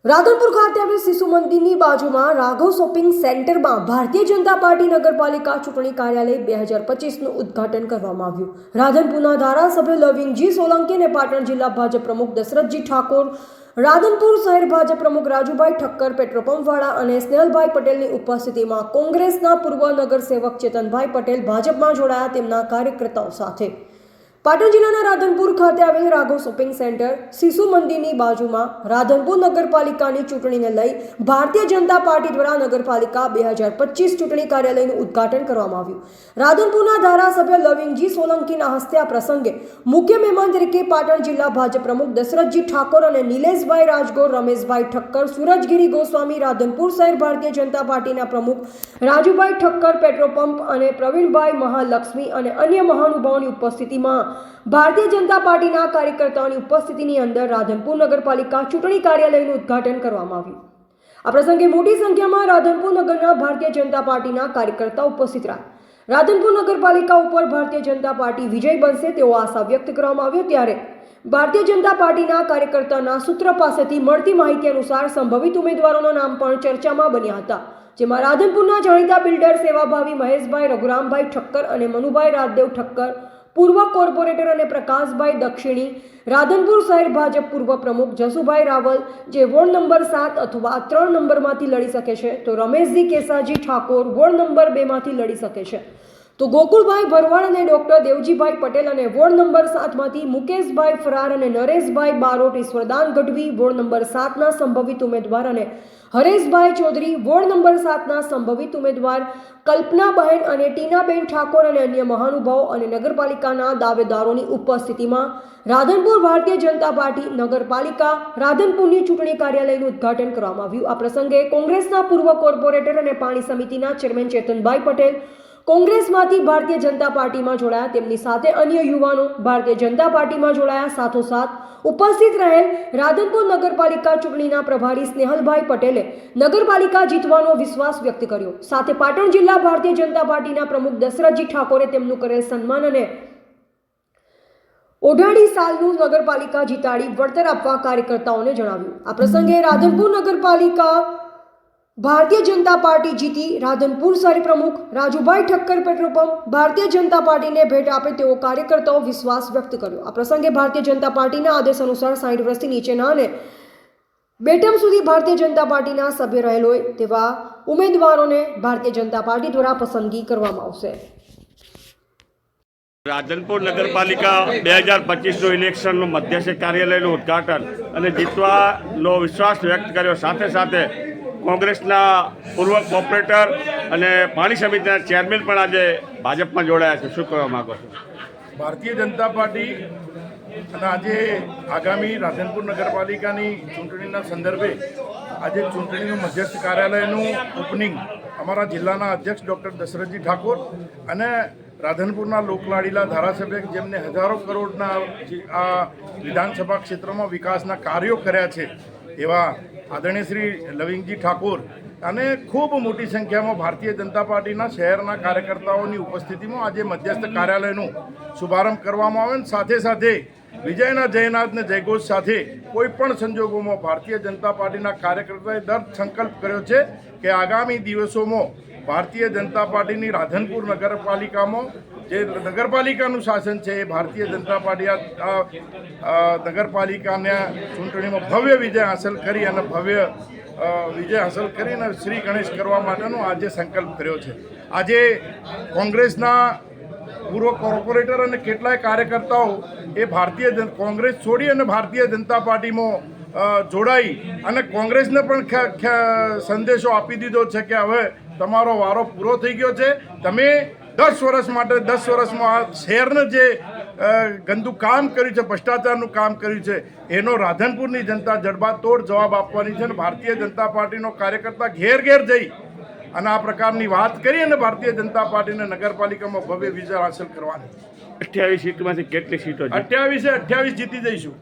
રાધનપુર ખાતે આવેલ શિશુ મંદિરની બાજુમાં રાઘવ શોપિંગ સેન્ટરમાં ભારતીય જનતા પાર્ટી નગરપાલિકા ચૂંટણી કાર્યાલય 2025નું ઉદ્ઘાટન કરવામાં આવ્યું। રાધનપુરના ધારાસભ્ય લવિંગજી સોલંકી અને પાટણ જિલ્લા ભાજપ પ્રમુખ દશરથજી ઠાકોર, રાધનપુર શહેર ભાજપ પ્રમુખ રાજુભાઈ ઠક્કર, પેટ્રોલ પંપવાળા અને સ્નેહલભાઈ પટેલની ઉપસ્થિતિમાં કોંગ્રેસના પૂર્વ નગરસેવક ચેતનભાઈ પટેલ ભાજપમાં જોડાયા તેમના કાર્યકર્તાઓ સાથે પાટણ જિલ્લાના રાધનપુર ખાતે આવેલ રાઘવ શોપિંગ સેન્ટર શિશુ મંદિરની બાજુમાં રાધનપુર નગરપાલિકાની ચૂંટણીને લઈ ભારતીય જનતા પાર્ટી દ્વારા નગરપાલિકા 2025 ચૂંટણી કાર્યાલયનું ઉદ્ઘાટન કરવામાં આવ્યું। રાધનપુરના ધારાસભ્ય લવિંગજી સોલંકીના હસ્તે આ પ્રસંગે મુખ્ય મહેમાન તરીકે પાટણ જિલ્લા ભાજપ પ્રમુખ દશરથજી ઠાકોર અને નિલેશભાઈ રાજગોર, રમેશભાઈ ઠક્કર, સુરજગીરી ગોસ્વામી, રાધનપુર શહેર ભારતીય જનતા પાર્ટીના પ્રમુખ રાજુભાઈ ઠક્કર, પેટ્રોલ પંપ અને પ્રવીણભાઈ મહાલક્ષ્મી અને અન્ય મહાનુભાવોની ઉપસ્થિતિમાં ભારતીય જનતા પાર્ટીના કાર્યકર્તાઓની ઉપસ્થિતિની અંદર રાધનપુર નગરપાલિકા ચૂંટણી કાર્યાલયનું ઉદ્ઘાટન કરવામાં આવ્યું। આ પ્રસંગે મોટી સંખ્યામાં રાધનપુર નગરના ભારતીય જનતા પાર્ટીના કાર્યકર્તાઓ ઉપસ્થિત રહ્યા। રાધનપુર નગરપાલિકા ઉપર ભારતીય જનતા પાર્ટી વિજય બનશે તેવો આશા વ્યક્ત કરવામાં આવ્યો। ત્યારે ભારતીય જનતા પાર્ટીના કાર્યકર્તાના સૂત્ર પાસેથી મળતી માહિતી અનુસાર સંભવિત ઉમેદવારોના નામ પણ ચર્ચામાં બન્યા હતા, જેમાં રાધનપુરના જાણીતા બિલ્ડર સેવાભાવી મહેશભાઈ રઘુરામભાઈ ઠક્કર અને મનુભાઈ રાજદેવ ઠક્કર, પૂર્વ કોર્પોરેટર અને પ્રકાશભાઈ દક્ષિણી, રાધનપુર શહેર ભાજપ પૂર્વ પ્રમુખ જસુભાઈ રાવલ જે વોર્ડ નંબર 7 અથવા 3 નંબરમાંથી લડી શકે છે, તો રમેશજી કેસાજી ઠાકોર વોર્ડ નંબર 2 માંથી લડી શકે છે, તો ગોકુળભાઈ ભરવાડ અને ડોક્ટર દેવજીભાઈ પટેલ અને વોર્ડ નંબર 7 માંથી મુકેશભાઈ ફરાર અને નરેશભાઈ બારોટ ઈશ્વરદાન ગઢવી વોર્ડ નંબર 7 ના સંભવિત ઉમેદવાર અને હરેશભાઈ ચૌધરી વોર્ડ નંબર 7 ના સંભવિત ઉમેદવાર, કલ્પનાબહેન અને ટીનાબેન ઠાકોર અને અન્ય મહાનુભાવો અને નગરપાલિકાના દાવેદારોની ઉપસ્થિતિમાં રાધનપુર ભારતીય જનતા પાર્ટી નગરપાલિકા રાધનપુરની ચૂંટણી કાર્યાલયનું ઉદ્ઘાટન કરવામાં આવ્યું। આ પ્રસંગે કોંગ્રેસના પૂર્વ કોર્પોરેટર અને પાણી સમિતિના ચેરમેન ચેતનભાઈ પટેલ કોંગ્રેસમાંથી ભારતીય જનતા પાર્ટીમાં જોડાયા, તેમની સાથે અન્ય યુવાનો ભારતીય જનતા પાર્ટીમાં જોડાયા। સાથોસાથ ઉપસ્થિત રહેલ રાધનપુર નગરપાલિકા ચૂંટણીના પ્રભારી સ્નેહલભાઈ પટેલે નગરપાલિકા જીતવાનો વિશ્વાસ વ્યક્ત કર્યો। સાથે પાટણ જિલ્લા ભારતીય જનતા પાર્ટીના પ્રમુખ દશરથજી ઠાકોરે તેમનું કરેલ સન્માન અને ઓઢાડી સાલનું નગરપાલિકા જીતાડી વળતર આપવા કાર્યકર્તાઓને જણાવ્યું। આ પ્રસંગે રાધનપુર નગરપાલિકા ભારતીય જનતા પાર્ટી જીતી રાધનપુર શહેર પ્રમુખ રાજુભાઈ ઠક્કર પેટ્રોલ પંપ ભારતીય જનતા પાર્ટીને ભેટ આપે તેવો કાર્યકર્તાઓ વિશ્વાસ વ્યક્ત કર્યો। આ પ્રસંગે ભારતીય જનતા પાર્ટીના આદેશ અનુસાર 60 વર્ષથી નીચેના અને બેટમ સુધી ભારતીય જનતા પાર્ટીના સભ્ય રહેલ હોય તેવા ઉમેદવારોને ભારતીય જનતા પાર્ટી દ્વારા પસંદગી કરવામાં આવશે। રાધનપુર નગરપાલિકા 2025નું ઇલેક્શનનું મધ્યસ્થ કાર્યાલયનું ઉદ્ઘાટન અને જીતવાનો વિશ્વાસ વ્યક્ત કર્યો। સાથે સાથે કોંગ્રેસના પૂર્વ કોર્પોરેટર અને પાણી સમિતિના ચેરમેન પણ આજે ભાજપમાં જોડાયા છે। શું કહેવા માગો છો? ભારતીય જનતા પાર્ટી અને આજે આગામી રાધનપુર નગરપાલિકાની ચૂંટણીના સંદર્ભે આજે ચૂંટણીનું મધ્યસ્થ કાર્યાલયનું ઓપનિંગ અમારા જિલ્લાના અધ્યક્ષ ડૉક્ટર દશરથજી ઠાકોર અને રાધનપુરના લોકલાડીલા ધારાસભ્ય જેમને હજારો કરોડના આ વિધાનસભા ક્ષેત્રમાં વિકાસના કાર્યો કર્યા છે એવા આદરણીય શ્રી લવિંગજી ઠાકોર અને ખૂબ મોટી સંખ્યામાં ભારતીય જનતા પાર્ટીના શહેરના કાર્યકર્તાઓની ઉપસ્થિતિમાં આજે મધ્યસ્થ કાર્યાલયનું શુભારંભ કરવામાં આવે। સાથે સાથે વિજયના જયનાથને જયઘોષ સાથે કોઈ પણ સંજોગોમાં ભારતીય જનતા પાર્ટીના કાર્યકર્તાએ દૃઢ સંકલ્પ કર્યો છે કે આગામી દિવસોમાં ભારતીય જનતા પાર્ટીની રાધનપુર નગરપાલિકામાં જે નગરપાલિકાનું શાસન છે એ ભારતીય જનતા પાર્ટી નગરપાલિકાના ચૂંટણીમાં ભવ્ય વિજય હાંસલ કરી અને ભવ્ય વિજય હાંસલ કરીને શ્રી ગણેશ કરવા માટેનો આજે સંકલ્પ કર્યો છે। આજે કોંગ્રેસના પૂર્વ કોર્પોરેટર અને કેટલાય કાર્યકર્તાઓ એ કોંગ્રેસ છોડી અને ભારતીય જનતા પાર્ટીમાં જોડાઈ અને કોંગ્રેસને પણ સંદેશો આપી દીધો છે કે હવે તમારો વારો પૂરો થઈ ગયો છે, તમે 10 વર્ષ માટે 10 વર્ષમાં આ શહેરને જે ગંદુ કામ કર્યું છે, ભ્રષ્ટાચારનું કામ કર્યું છે એનો રાધનપુરની જનતા જડબાતોડ જવાબ આપવાની છે અને ભારતીય જનતા પાર્ટીનો કાર્યકર્તા ઘેર ઘેર જઈ અને આ પ્રકારની વાત કરી અને ભારતીય જનતા પાર્ટીને નગરપાલિકામાં ભવ્ય વિજય હાંસલ કરવાની। 28 સીટમાંથી કેટલી સીટો? 28 જીતી જઈશું।